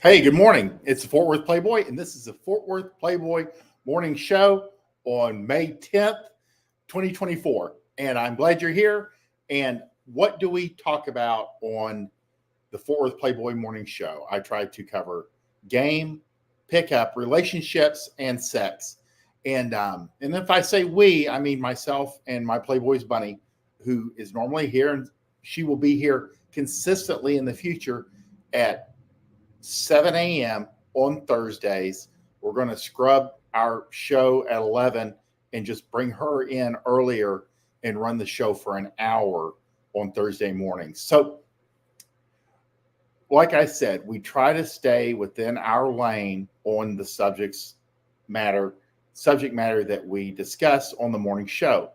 Hey, good morning. It's the Fort Worth Playboy, and this is the Fort Worth Playboy Morning Show on May 10th, 2024. And I'm glad you're here. And what do we talk about on the Fort Worth Playboy Morning Show? I try to cover game, pickup, relationships, and sex. And if I say we, I mean myself and my Playboy's Bunny, who is normally here, and she will be here consistently in the future at 7 a.m. on Thursdays. We're going to scrub our show at 11 and just bring her in earlier and run the show for an hour on Thursday mornings. So, like I said, we try to stay within our lane on the subject matter that we discuss on the morning show.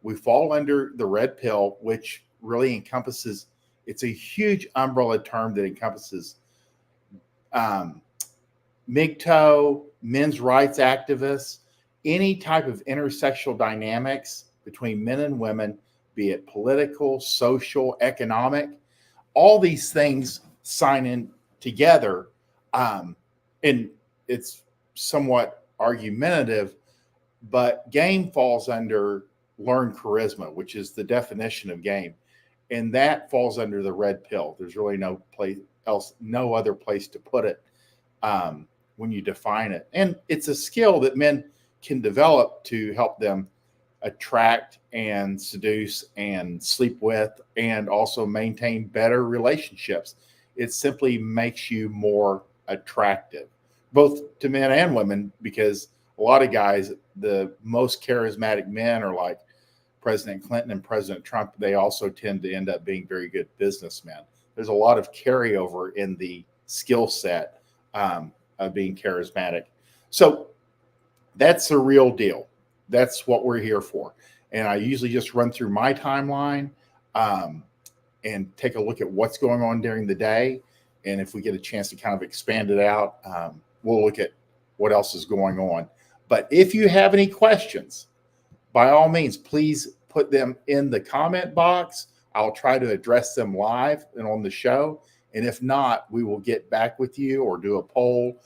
We fall under the red pill, which really encompasses, it's a huge umbrella term that encompasses MGTOW, men's rights activists, any type of intersectional dynamics between men and women, be it political, social, economic, all these things sign in together. And it's somewhat argumentative, but game falls under learned charisma, which is the definition of game. And that falls under the red pill. There's really no other place to put it when you define it. And it's a skill that men can develop to help them attract and seduce and sleep with and also maintain better relationships. It simply makes you more attractive, both to men and women, because a lot of guys, the most charismatic men are like President Clinton and President Trump. They also tend to end up being very good businessmen. There's a lot of carryover in the skill set of being charismatic. So that's the real deal. That's what we're here for. And I usually just run through my timeline and take a look at what's going on during the day. And if we get a chance to kind of expand it out, we'll look at what else is going on. But if you have any questions, by all means, please put them in the comment box. I'll try to address them live and on the show. And if not, we will get back with you or do a poll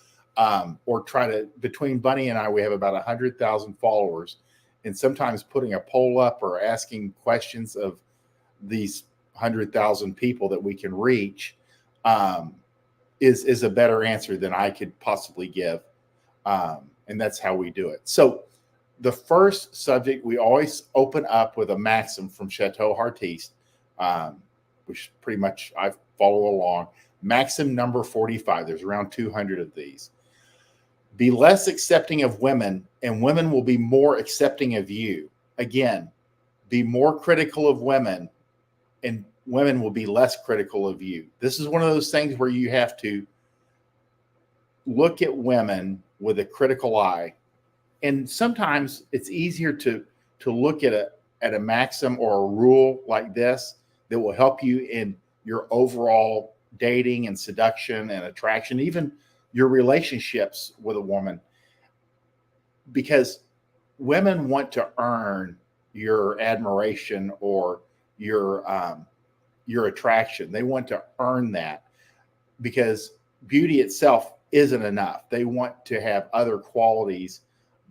or try to, between Bunny and I, we have about 100,000 followers. And sometimes putting a poll up or asking questions of these 100,000 people that we can reach is a better answer than I could possibly give. And that's how we do it. So the first subject, we always open up with a maxim from Chateau Hartiste, which pretty much I follow along. Maxim number 45. There's around 200 of these. Be less accepting of women, and women will be more accepting of you. Again, be more critical of women, and women will be less critical of you. This is one of those things where you have to look at women with a critical eye. And sometimes it's easier to look at a maxim or a rule like this that will help you in your overall dating and seduction and attraction, even your relationships with a woman, because women want to earn your admiration or your attraction. They want to earn that because beauty itself isn't enough. They want to have other qualities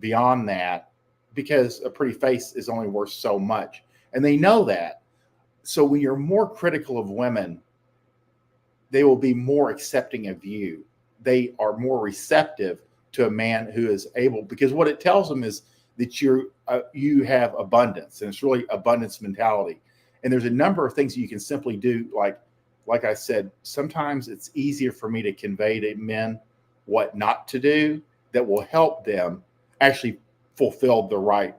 beyond that because a pretty face is only worth so much. And they know that. So when you're more critical of women, they will be more accepting of you. They are more receptive to a man who is able, because what it tells them is that you have abundance, and it's really abundance mentality. And there's a number of things that you can simply do. Like I said, sometimes it's easier for me to convey to men what not to do that will help them actually fulfill the right,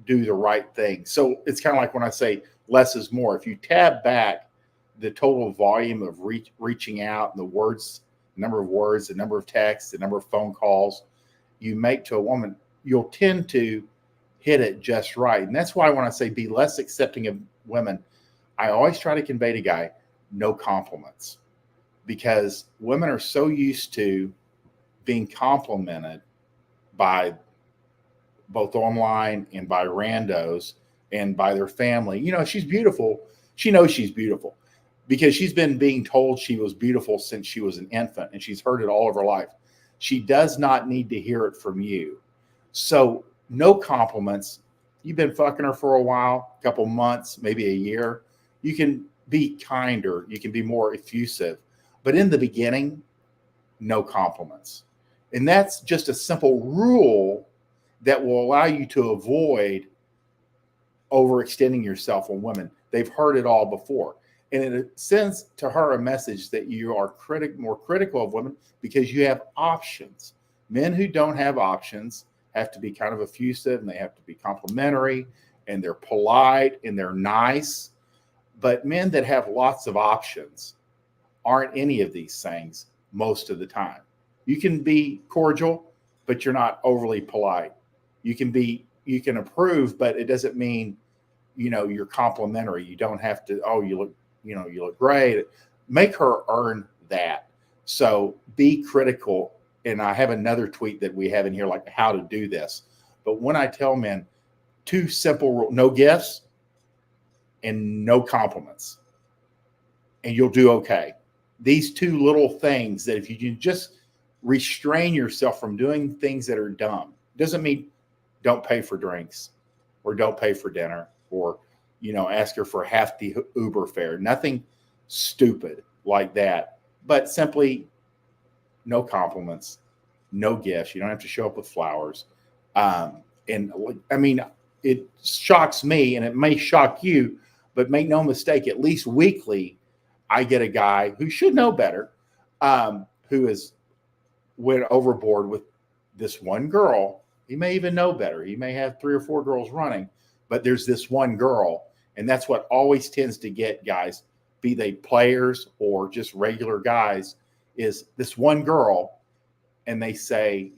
do the right thing. So it's kind of like when I say less is more. If you tab back the total volume of reaching out and the words, number of words, the number of texts, the number of phone calls you make to a woman, you'll tend to hit it just right. And that's why when I say be less accepting of women, I always try to convey to guy, no compliments, because women are so used to being complimented by both online and by randos and by their family. You know, she's beautiful. She knows she's beautiful. because she's been being told she was beautiful since she was an infant, and she's heard it all of her life. She does not need to hear it from you. So no compliments. You've been fucking her for a while, a couple months, maybe a year. You can be kinder. You can be more effusive. But in the beginning, no compliments. And that's just a simple rule that will allow you to avoid overextending yourself on women. They've heard it all before. And it sends to her a message that you are more critical of women because you have options. Men who don't have options have to be kind of effusive, and they have to be complimentary, and they're polite, and they're nice. But men that have lots of options aren't any of these things most of the time. You can be cordial, but you're not overly polite. You can approve, but it doesn't mean, you're complimentary. You don't have to, you look great. Make her earn that. So be critical. And I have another tweet that we have in here, like how to do this. But when I tell men, 2 simple rules: no gifts and no compliments, and you'll do okay. These 2 little things that if you can just restrain yourself from doing things that are dumb, doesn't mean don't pay for drinks or don't pay for dinner or, ask her for half the Uber fare. Nothing stupid like that, but simply no compliments, no gifts. You don't have to show up with flowers. And I mean, it shocks me and it may shock you, but make no mistake, at least weekly, I get a guy who should know better, who has went overboard with this one girl. He may even know better. He may have 3 or 4 girls running, but there's this one girl. And that's what always tends to get guys, be they players or just regular guys, is this one girl. And they say,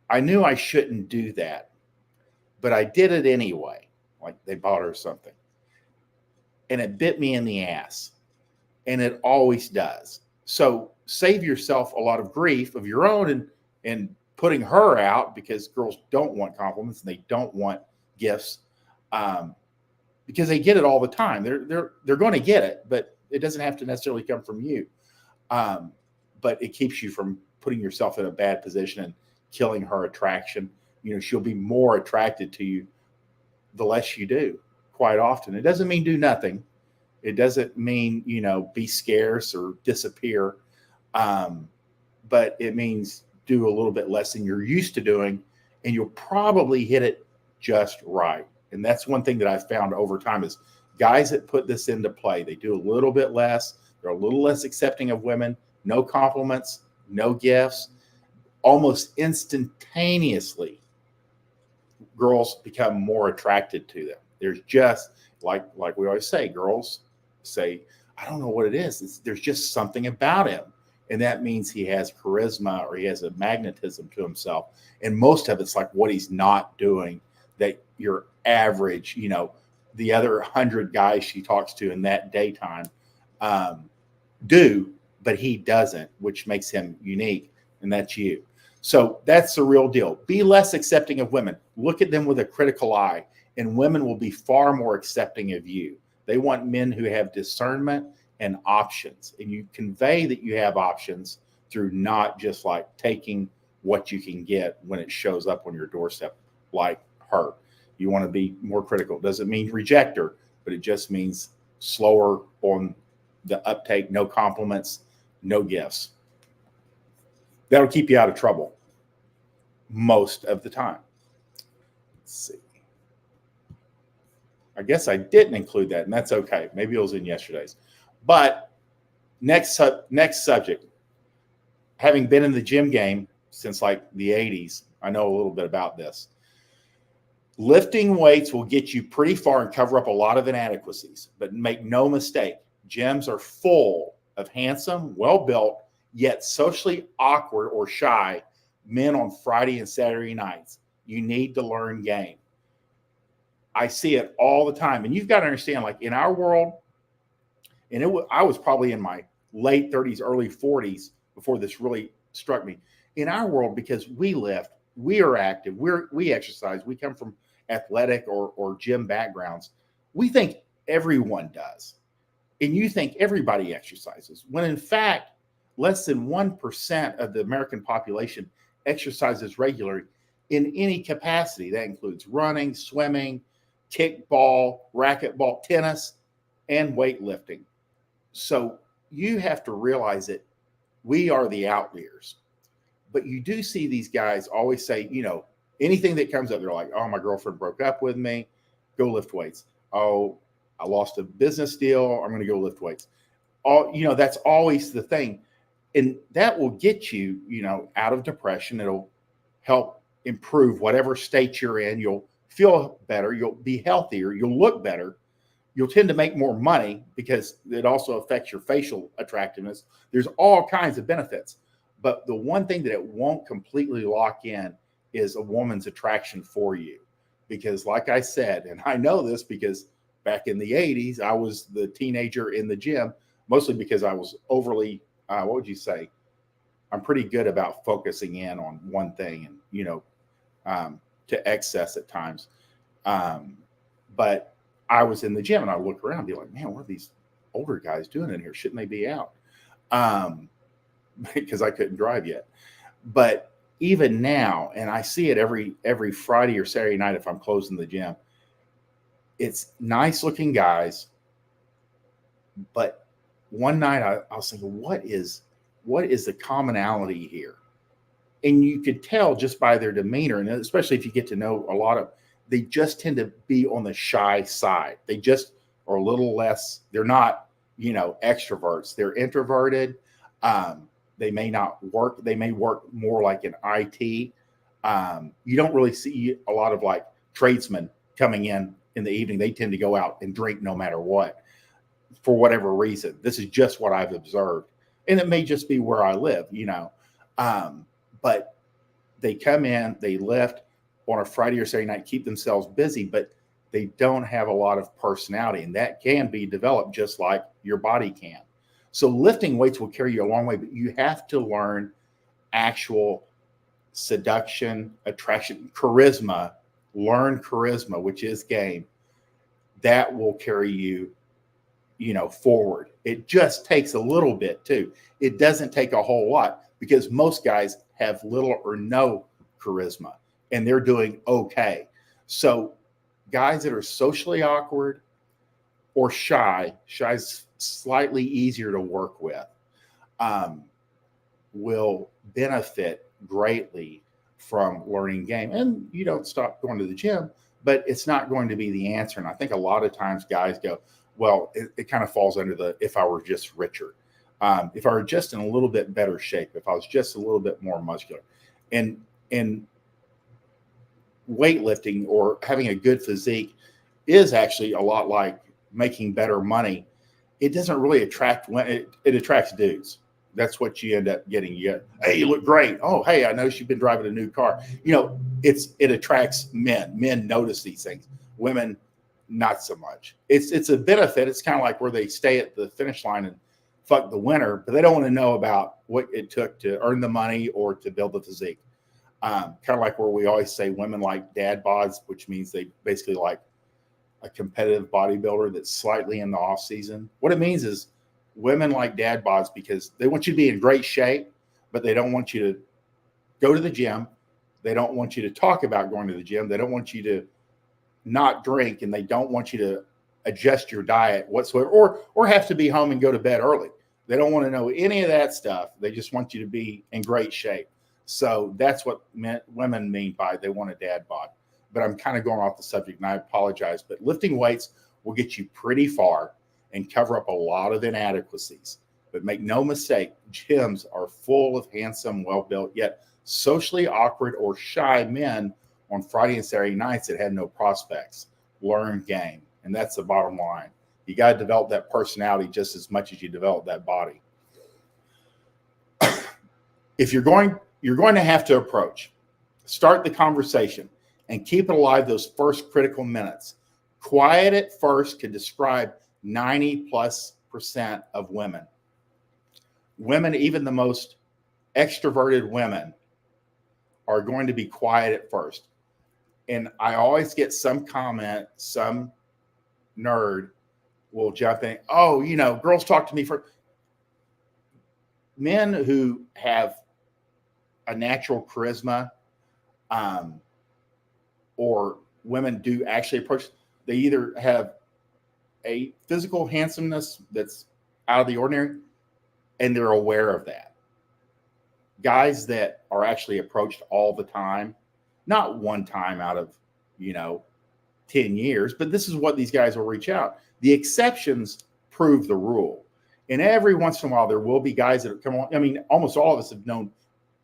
I knew I shouldn't do that, but I did it anyway. Like they bought her something. And it bit me in the ass. And it always does. So save yourself a lot of grief of your own and putting her out, because girls don't want compliments and they don't want gifts, because they get it all the time. They're going to get it, but it doesn't have to necessarily come from you. But it keeps you from putting yourself in a bad position and killing her attraction. She'll be more attracted to you the less you do, quite often. It doesn't mean do nothing. It doesn't mean, be scarce or disappear. But it means do a little bit less than you're used to doing, and you'll probably hit it just right. And that's one thing that I've found over time is guys that put this into play, they do a little bit less. They're a little less accepting of women, no compliments, no gifts. Almost instantaneously, girls become more attracted to them. There's just, like we always say, girls say, I don't know what it is. There's just something about him. And that means he has charisma or he has a magnetism to himself. And most of it's like what he's not doing that your average, the other 100 guys she talks to in that daytime do, but he doesn't, which makes him unique. And that's you. So that's the real deal. Be less accepting of women. Look at them with a critical eye, and women will be far more accepting of you. They want men who have discernment and options. And you convey that you have options through not just like taking what you can get when it shows up on your doorstep, like her. You want to be more critical. Doesn't mean reject her, but it just means slower on the uptake, no compliments, no gifts. That'll keep you out of trouble most of the time. Let's see. I guess I didn't include that, and that's okay. Maybe it was in yesterday's. But next subject. Having been in the gym game since like the 80s, I know a little bit about this. Lifting weights will get you pretty far and cover up a lot of inadequacies. But make no mistake, gyms are full of handsome, well-built, yet socially awkward or shy men on Friday and Saturday nights. You need to learn game. I see it all the time. And you've got to understand, like in our world, and I was probably in my late 30s, early 40s before this really struck me. In our world, because we lift, we are active, we exercise, we come from athletic or gym backgrounds, we think everyone does. And you think everybody exercises, when in fact, less than 1% of the American population exercises regularly in any capacity. That includes running, swimming, kickball, racquetball, tennis, and weightlifting. So you have to realize that we are the outliers. But you do see these guys always say, anything that comes up, they're like, oh, my girlfriend broke up with me, go lift weights. Oh, I lost a business deal, I'm going to go lift weights. That's always the thing. And that will get you, out of depression. It'll help improve whatever state you're in. You'll feel better. You'll be healthier. You'll look better. You'll tend to make more money because it also affects your facial attractiveness. There's all kinds of benefits. But the one thing that it won't completely lock in is a woman's attraction for you. Because like I said, and I know this because back in the 80s, I was the teenager in the gym, mostly because I was overly, what would you say? I'm pretty good about focusing in on one thing and, to excess at times. But I was in the gym and I look around and be like, man, what are these older guys doing in here? Shouldn't they be out? Because I couldn't drive yet. But even now, and I see it every Friday or Saturday night if I'm closing the gym, it's nice looking guys. But one night I was thinking, what is the commonality here? And you could tell just by their demeanor, and especially if you get to know a lot of, they just tend to be on the shy side. They just are a little less, they're not, extroverts. They're introverted. They may not work. They may work more like in IT. You don't really see a lot of like tradesmen coming in the evening. They tend to go out and drink no matter what, for whatever reason. This is just what I've observed. And it may just be where I live, but they come in, they lift on a Friday or Saturday night, keep themselves busy, but they don't have a lot of personality. And that can be developed just like your body can. So lifting weights will carry you a long way, but you have to learn actual seduction, attraction, charisma, learn charisma, which is game. That will carry you, forward. It just takes a little bit too. It doesn't take a whole lot because most guys have little or no charisma and they're doing okay. So guys that are socially awkward or shy's slightly easier to work with, will benefit greatly from learning game. And you don't stop going to the gym, but it's not going to be the answer. And I think a lot of times guys go, well, it kind of falls under the, if I were just richer, if I were just in a little bit better shape, if I was just a little bit more muscular. And weightlifting or having a good physique is actually a lot like making better money. It doesn't really attract women. It attracts dudes. That's what you end up getting. Hey, you look great. Oh, hey, I noticed you've been driving a new car. It attracts men. Men notice these things. Women, not so much. It's a benefit. It's kind of like where they stay at the finish line and fuck the winner, but they don't want to know about what it took to earn the money or to build the physique. Kind of like where we always say women like dad bods, which means they basically like a competitive bodybuilder that's slightly in the off season. What it means is women like dad bods because they want you to be in great shape, but they don't want you to go to the gym. They don't want you to talk about going to the gym. They don't want you to not drink, and they don't want you to adjust your diet whatsoever, or have to be home and go to bed early. They don't want to know any of that stuff. They just want you to be in great shape. So that's what women mean by they want a dad bod. But I'm kind of going off the subject, and I apologize. But lifting weights will get you pretty far and cover up a lot of inadequacies. But make no mistake, gyms are full of handsome, well-built, yet socially awkward or shy men on Friday and Saturday nights that had no prospects. Learn game. And that's the bottom line. You got to develop that personality just as much as you develop that body. If you're going to have to start the conversation and keep it alive those first critical minutes. Quiet at first can describe 90+% of women. Women, even the most extroverted women, are going to be quiet at first. And I always get some comment, some nerd will jump in. Oh, girls talk to me for men who have a natural charisma, um, or women do actually approach. They either have a physical handsomeness that's out of the ordinary, and they're aware of that. Guys that are actually approached all the time, not one time out of, 10 years, but this is what these guys will reach out. The exceptions prove the rule. And every once in a while, there will be guys that come on. I mean, almost all of us have known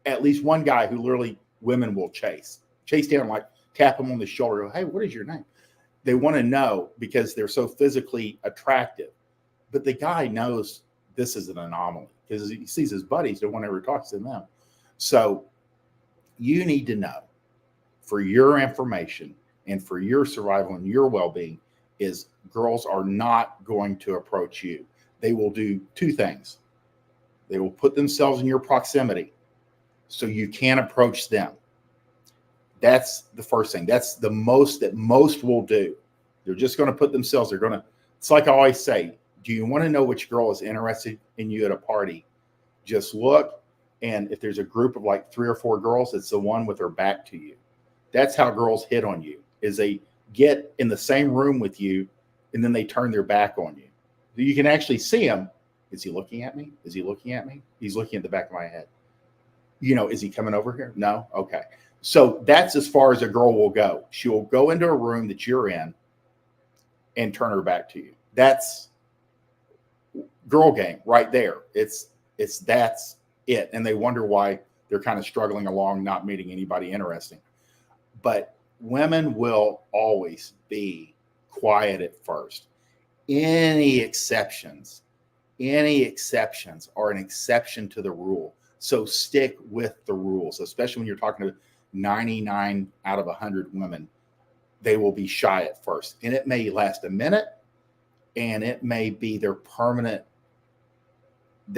at least one guy who literally women will chase down, like tap them on the shoulder. Go, hey, what is your name? They want to know because they're so physically attractive. But the guy knows this is an anomaly because he sees his buddies, no one ever talks to them. So you need to know, for your information and for your survival and your well-being, is girls are not going to approach you. They will do two things. They will put themselves in your proximity so you can't approach them. That's the first thing. That's the most that most will do. They're just going to put themselves, it's like I always say, do you want to know which girl is interested in you at a party? Just look. And if there's a group of like 3 or 4 girls, it's the one with her back to you. That's how girls hit on you, is they get in the same room with you and then they turn their back on you. You can actually see him. Is he looking at me? Is he looking at me? He's looking at the back of my head. Is he coming over here? No? Okay. So that's as far as a girl will go. She will go into a room that you're in and turn her back to you. That's girl game right there. That's it. And they wonder why they're kind of struggling along, not meeting anybody interesting. But women will always be quiet at first. Any exceptions are an exception to the rule. So stick with the rules, especially when you're talking to 99 out of 100 women. They will be shy at first, and it may last a minute, and it may be their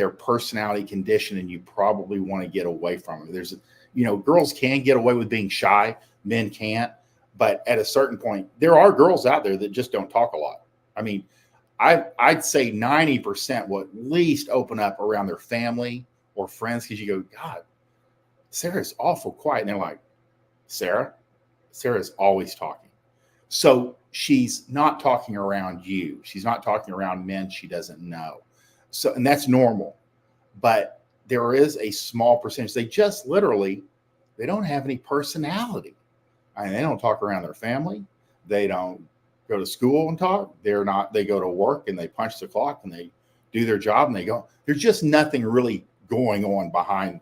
personality condition, and you probably want to get away from it. Girls can get away with being shy, men can't, but at a certain point, there are girls out there that just don't talk a lot. I mean, I'd say 90% will at least open up around their family or friends, because you go, God, Sarah's awful quiet. And they're like, Sarah's always talking. So she's not talking around you. She's not talking around men she doesn't know. So, and that's normal. But there is a small percentage. They just literally, they don't have any personality. I mean, they don't talk around their family. They don't go to school and talk. They go to work and they punch the clock and they do their job and they go. There's just nothing really going on behind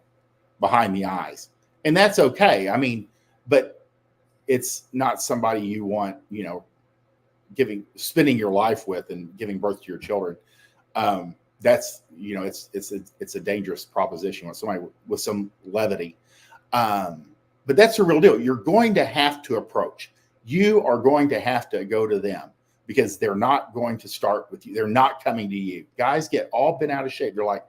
the eyes. And that's okay. I mean, but it's not somebody you want, spending your life with and giving birth to your children. That's, it's a dangerous proposition with somebody with some levity. But that's the real deal. You're going to have to approach. You are going to have to go to them, because they're not going to start with you. They're not coming to you. Guys get all bent out of shape. They're like,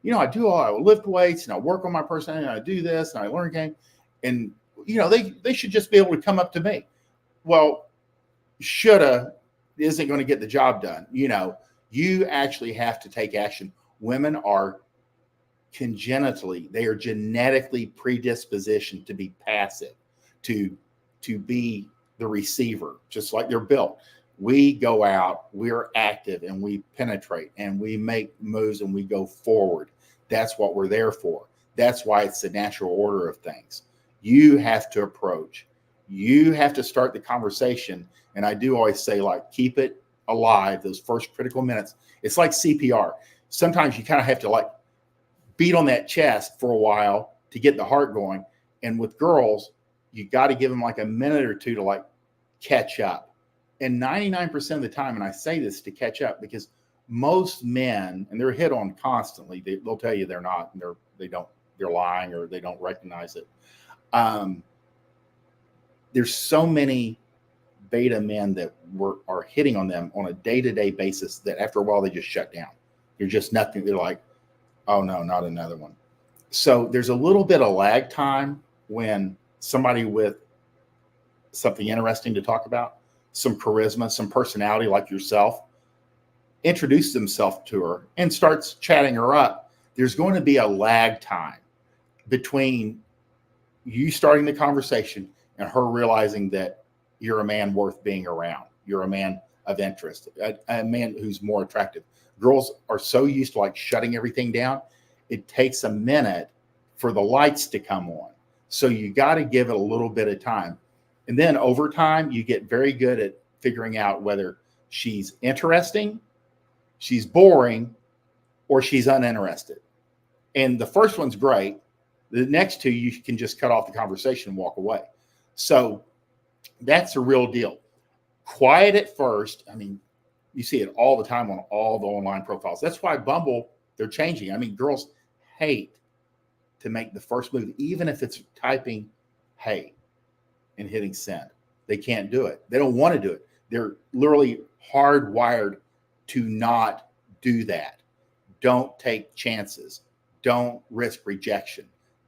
I lift weights and I work on my personality and I do this and I learn game. And, they should just be able to come up to me. Well, shoulda isn't going to get the job done. You actually have to take action. Women are they are genetically predispositioned to be passive, to be the receiver, just like they're built. We go out, we're active, and we penetrate, and we make moves, and we go forward. That's what we're there for. That's why it's the natural order of things. You have to approach. You have to start the conversation. And I do always say, keep it alive, those first critical minutes. It's like CPR. Sometimes you kind of have to beat on that chest for a while to get the heart going. And with girls, you got to give them a minute or two to catch up. And 99% of the time, and I say this to catch up, because most men, and they're hit on constantly, they'll tell you they're not, and they're lying, or they don't recognize it. There's so many beta men that are hitting on them on a day-to-day basis that after a while they just shut down. They're just nothing. They're like, oh no, not another one. So there's a little bit of lag time when somebody with something interesting to talk about, some charisma, some personality like yourself, introduces himself to her and starts chatting her up, there's going to be a lag time between you starting the conversation and her realizing that you're a man worth being around. You're a man of interest, a man who's more attractive. Girls are so used to like shutting everything down. It takes a minute for the lights to come on. So you got to give it a little bit of time. And then over time, you get very good at figuring out whether she's interesting, she's boring, or she's uninterested. And the first one's great. The next two, you can just cut off the conversation and walk away. So that's a real deal. Quiet at first. I mean, you see it all the time on all the online profiles. That's why Bumble, they're changing. I mean, girls hate to make the first move, even if it's typing hey and hitting send. They can't do it. They don't want to do it. They're literally hardwired to not do that. Don't take chances. Don't risk rejection.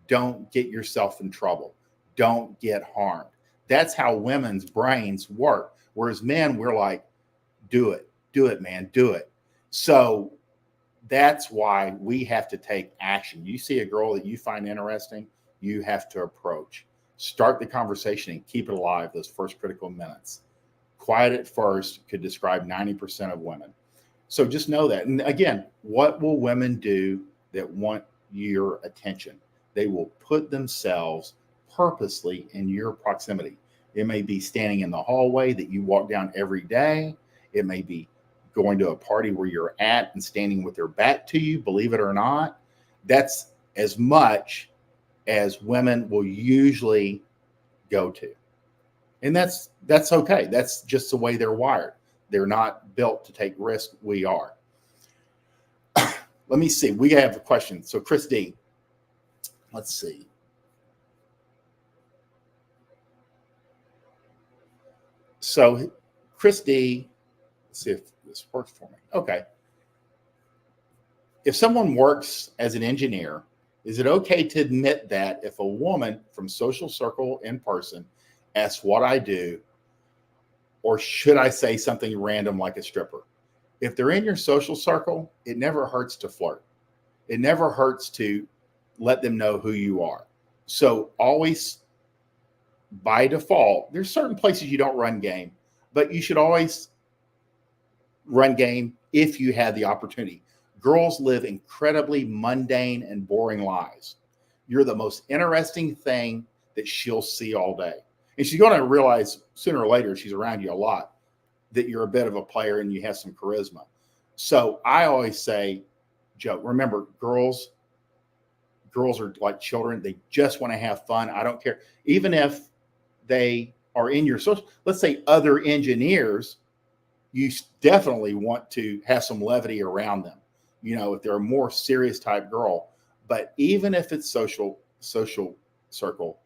Don't get yourself in trouble. Don't get harmed. That's how women's brains work. Whereas men, we're like, do it, man, do it. So that's why we have to take action. You see a girl that you find interesting, you have to approach. Start the conversation and keep it alive those first critical minutes. Quiet at first could describe 90% of women. So just know that. And again, what will women do that want your attention? They will put themselves purposely in your proximity. It may be standing in the hallway that you walk down every day. It may be going to a party where you're at and standing with their back to you, believe it or not. That's as much as women will usually go to. And that's okay. That's just the way they're wired. They're not built to take risks. We are. Let me see. We have a question. So Chris D, let's see. So Chris D, let's see if this works for me. Okay. If someone works as an engineer, is it okay to admit that if a woman from social circle in person asks what I do, or should I say something random like a stripper? If they're in your social circle, it never hurts to flirt. It never hurts to let them know who you are. So always, by default, there's certain places you don't run game, but you should always run game if you have the opportunity. Girls live incredibly mundane and boring lives. You're the most interesting thing that she'll see all day. And she's going to realize sooner or later, she's around you a lot, that you're a bit of a player and you have some charisma. So I always say, Joe, remember, girls are like children. They just want to have fun. I don't care. Even if they are in your social, let's say other engineers, you definitely want to have some levity around them. You know, if they're a more serious type girl, but even if it's social circle,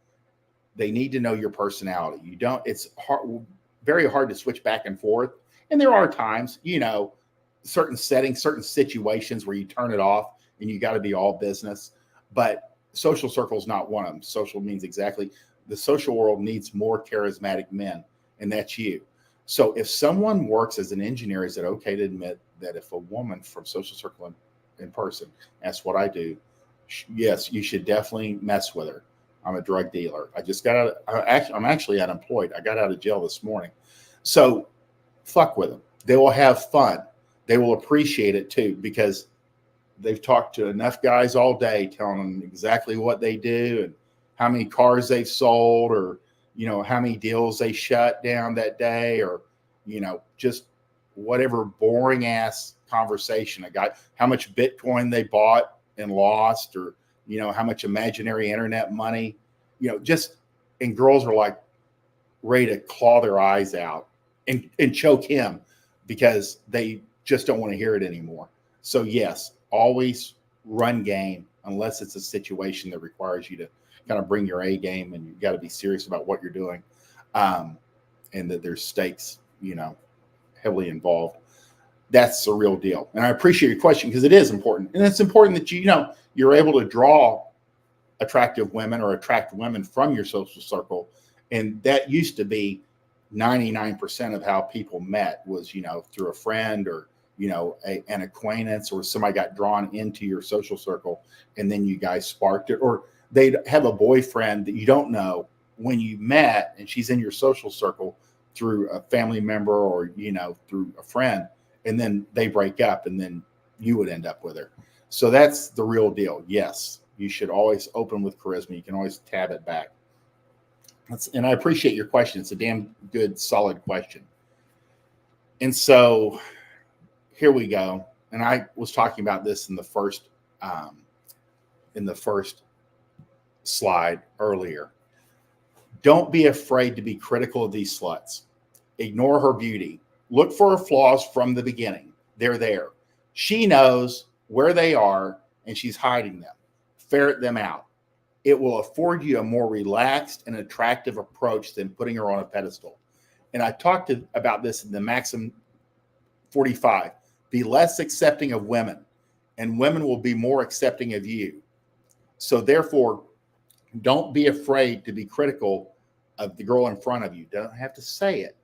they need to know your personality. It's hard, very hard to switch back and forth. And there are times, you know, certain settings, certain situations where you turn it off and you got to be all business, but social circle is not one of them. Social means exactly, the social world needs more charismatic men, and that's you. So if someone works as an engineer, is it okay to admit that if a woman from social circle in person asks what I do, yes, you should definitely mess with her. I'm a drug dealer. I'm actually unemployed. I got out of jail this morning. So fuck with them. They will have fun. They will appreciate it too, because they've talked to enough guys all day telling them exactly what they do and how many cars they've sold, or, you know, how many deals they shut down that day, or, you know, just whatever boring ass conversation. A guy, how much Bitcoin they bought and lost, or, you know, how much imaginary internet money, you know, just, and girls are like ready to claw their eyes out and choke him because they just don't want to hear it anymore. So yes, always run game unless it's a situation that requires you to kind of bring your A game, and you got to be serious about what you're doing. And that there's stakes, you know, heavily involved. That's a real deal. And I appreciate your question, because it is important. And it's important that you're able to draw attractive women or attract women from your social circle. And that used to be 99% of how people met was, you know, through a friend or an acquaintance or somebody got drawn into your social circle and then you guys sparked it, or they'd have a boyfriend that you don't know when you met and she's in your social circle through a family member or, through a friend, and then they break up and then you would end up with her. So that's the real deal. Yes, you should always open with charisma. You can always tab it back. And I appreciate your question. It's a damn good, solid question. And so here we go. And I was talking about this in the first slide earlier. Don't be afraid to be critical of these sluts. Ignore her beauty. Look for her flaws from the beginning. They're there. She knows where they are and she's hiding them. Ferret them out. It will afford you a more relaxed and attractive approach than putting her on a pedestal. And I talked about this in the Maxim 45. Be less accepting of women, and women will be more accepting of you. So therefore, don't be afraid to be critical of the girl in front of you. Don't have to say it,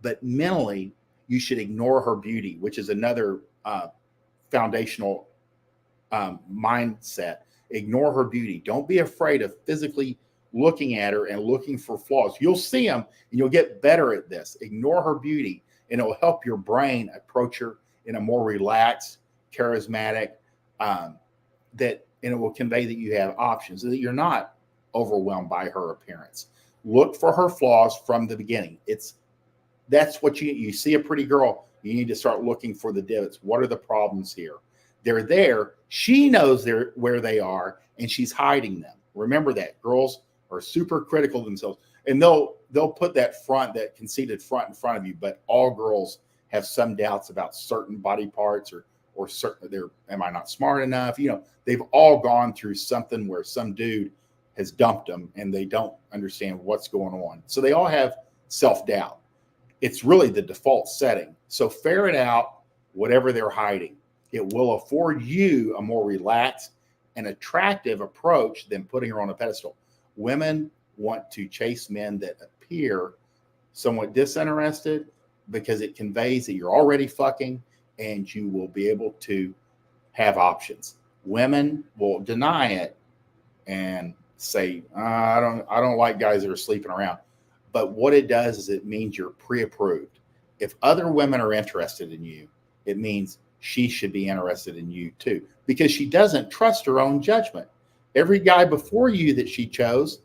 but mentally, you should ignore her beauty, which is another foundational mindset. Ignore her beauty. Don't be afraid of physically looking at her and looking for flaws. You'll see them and you'll get better at this. Ignore her beauty and it'll help your brain approach her in a more relaxed, charismatic, and it will convey that you have options, that you're not overwhelmed by her appearance. Look for her flaws from the beginning. That's what you see a pretty girl, you need to start looking for the divots. What are the problems here? They're there. She knows where they are, and she's hiding them. Remember that. Girls are super critical of themselves, and they'll put that conceited front in front of you. But all girls have some doubts about certain body parts, or certain. Am I not smart enough? They've all gone through something where some dude has dumped them, and they don't understand what's going on. So they all have self-doubt. It's really the default setting. So ferret out whatever they're hiding. It will afford you a more relaxed and attractive approach than putting her on a pedestal. Women want to chase men that appear somewhat disinterested because it conveys that you're already fucking and you will be able to have options. Women will deny it and say, I don't like guys that are sleeping around. But what it does is it means you're pre-approved. If other women are interested in you, it means she should be interested in you too, because she doesn't trust her own judgment. Every guy before you that she chose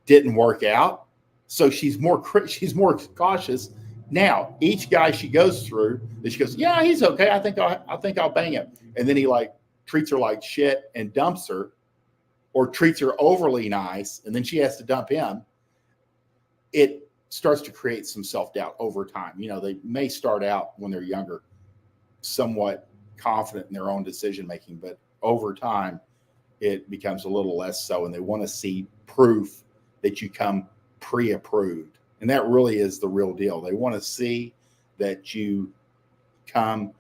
didn't work out, so she's more cautious. Now, each guy she goes through, that she goes, yeah, he's okay. I think I'll bang him, and then he treats her like shit and dumps her, or treats her overly nice, and then she has to dump him. It starts to create some self-doubt over time. They may start out when they're younger somewhat confident in their own decision making, but over time it becomes a little less so, and they want to see proof that you come pre-approved, and that really is the real deal. They want to see that you come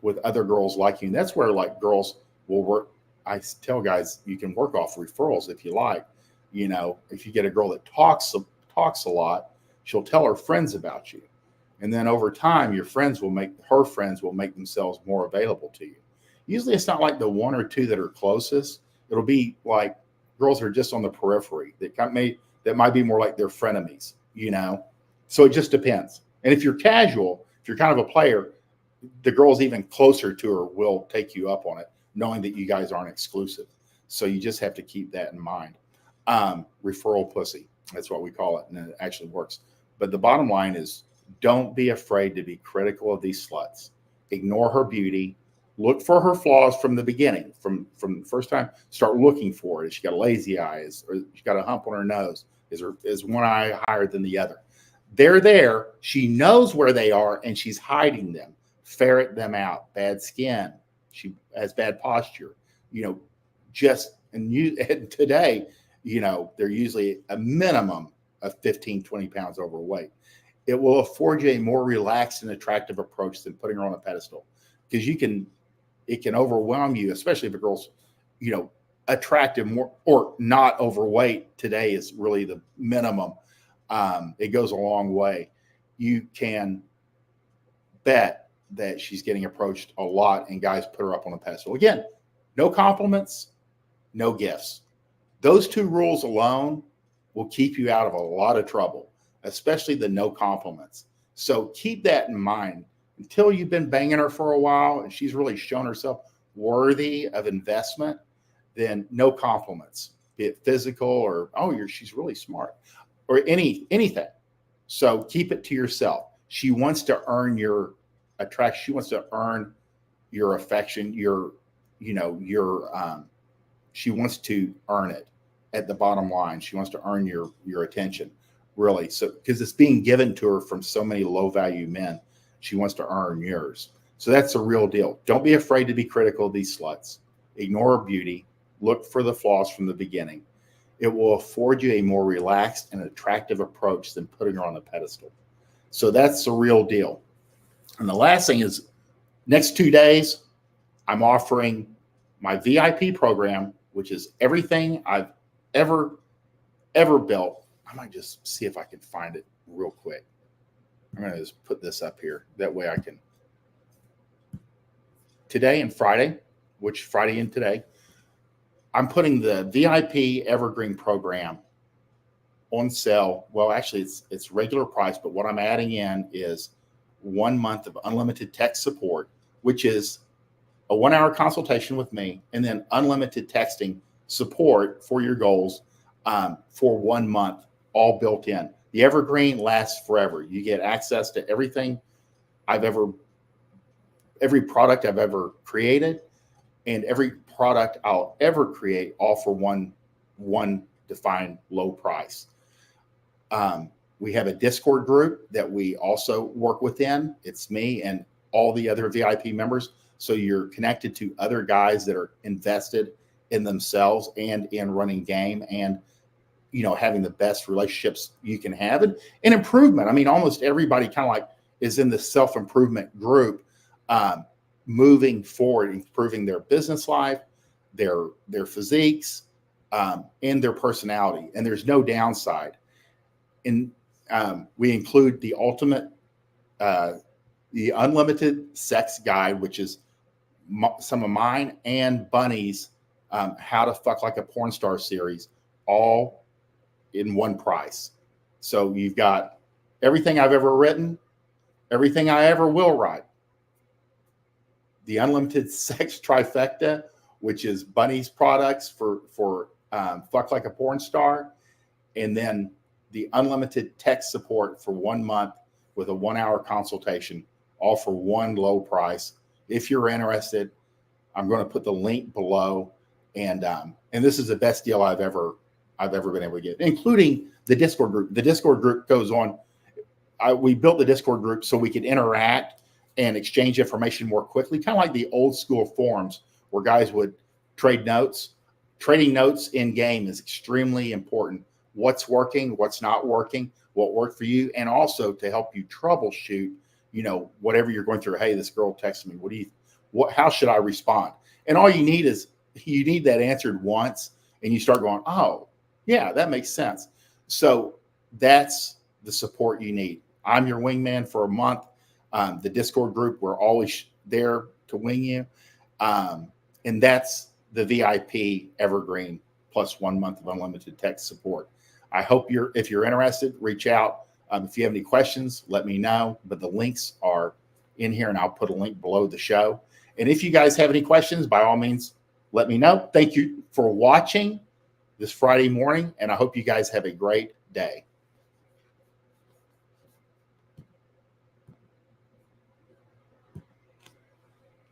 with other girls like you, and that's where girls will work. I tell guys you can work off referrals if you like. If you get a girl that talks a lot, she'll tell her friends about you. And then over time, her friends will make themselves more available to you. Usually it's not like the one or two that are closest. It'll be like girls that are just on the periphery that might be more like their frenemies, So it just depends. And if you're casual, if you're kind of a player, the girls even closer to her will take you up on it, knowing that you guys aren't exclusive. So you just have to keep that in mind. Referral pussy. That's what we call it. And it actually works. But the bottom line is, don't be afraid to be critical of these sluts. Ignore her beauty. Look for her flaws from the beginning, from the first time. Start looking for it. Is she got a lazy eye? Or she got a hump on her nose? Is one eye higher than the other? They're there. She knows where they are, and she's hiding them. Ferret them out. Bad skin. She has bad posture. And today, they're usually a minimum of 15, 20 pounds overweight. It will afford you a more relaxed and attractive approach than putting her on a pedestal, because it can overwhelm you, especially if a girl's, attractive more or not overweight. Today is really the minimum. It goes a long way. You can bet that she's getting approached a lot and guys put her up on a pedestal. Again, no compliments, no gifts. Those two rules alone will keep you out of a lot of trouble, especially the no compliments. So keep that in mind until you've been banging her for a while and she's really shown herself worthy of investment. Then no compliments, be it physical or, oh, she's really smart, or anything. So keep it to yourself. She wants to earn your attraction. She wants to earn your affection, she wants to earn it at the bottom line. She wants to earn your attention, really. So, because it's being given to her from so many low value men, she wants to earn yours. So that's a real deal. Don't be afraid to be critical of these sluts. Ignore her beauty. Look for the flaws from the beginning. It will afford you a more relaxed and attractive approach than putting her on a pedestal. So that's the real deal. And the last thing is, next 2 days, I'm offering my VIP program, which is everything I've ever built. I might just see if I can find it real quick. I'm going to just put this up here. That way I can. Today and Friday, which Friday and today, I'm putting the VIP Evergreen program on sale. Well, actually, it's regular price, but what I'm adding in is 1 month of unlimited tech support, which is a 1-hour consultation with me, and then unlimited texting support for your goals for 1 month, all built in. The Evergreen lasts forever. You get access to everything every product I've ever created, and every product I'll ever create, all for one defined low price. We have a Discord group that we also work within. It's me and all the other VIP members. So you're connected to other guys that are invested in themselves and in running game and, having the best relationships you can have and improvement. I mean, almost everybody kind of like is in the self-improvement group, moving forward, improving their business life, their physiques, and their personality. And there's no downside. And we include the unlimited sex guide, which is some of mine and Bunny's How to Fuck Like a Porn Star series, all in one price. So you've got everything I've ever written, everything I ever will write, the unlimited sex trifecta, which is Bunny's products for Fuck Like a Porn Star, and then the unlimited tech support for 1 month with a 1-hour consultation, all for one low price. If you're interested, I'm going to put the link below, and this is the best deal I've ever been able to get, including the Discord group. The Discord group goes on. We built the Discord group so we could interact and exchange information more quickly, kind of like the old school forums where guys would trade notes. Trading notes in game is extremely important. What's working, what's not working, what worked for you, and also to help you troubleshoot, whatever you're going through. Hey, this girl texted me. How should I respond? And all you need is that answered once, and you start going, oh, yeah, that makes sense. So that's the support you need. I'm your wingman for a month. The Discord group, we're always there to wing you. And that's the VIP Evergreen plus 1 month of unlimited tech support. I hope if you're interested, reach out. If you have any questions, let me know. But the links are in here, and I'll put a link below the show. And if you guys have any questions, by all means, let me know. Thank you for watching this Friday morning, and I hope you guys have a great day.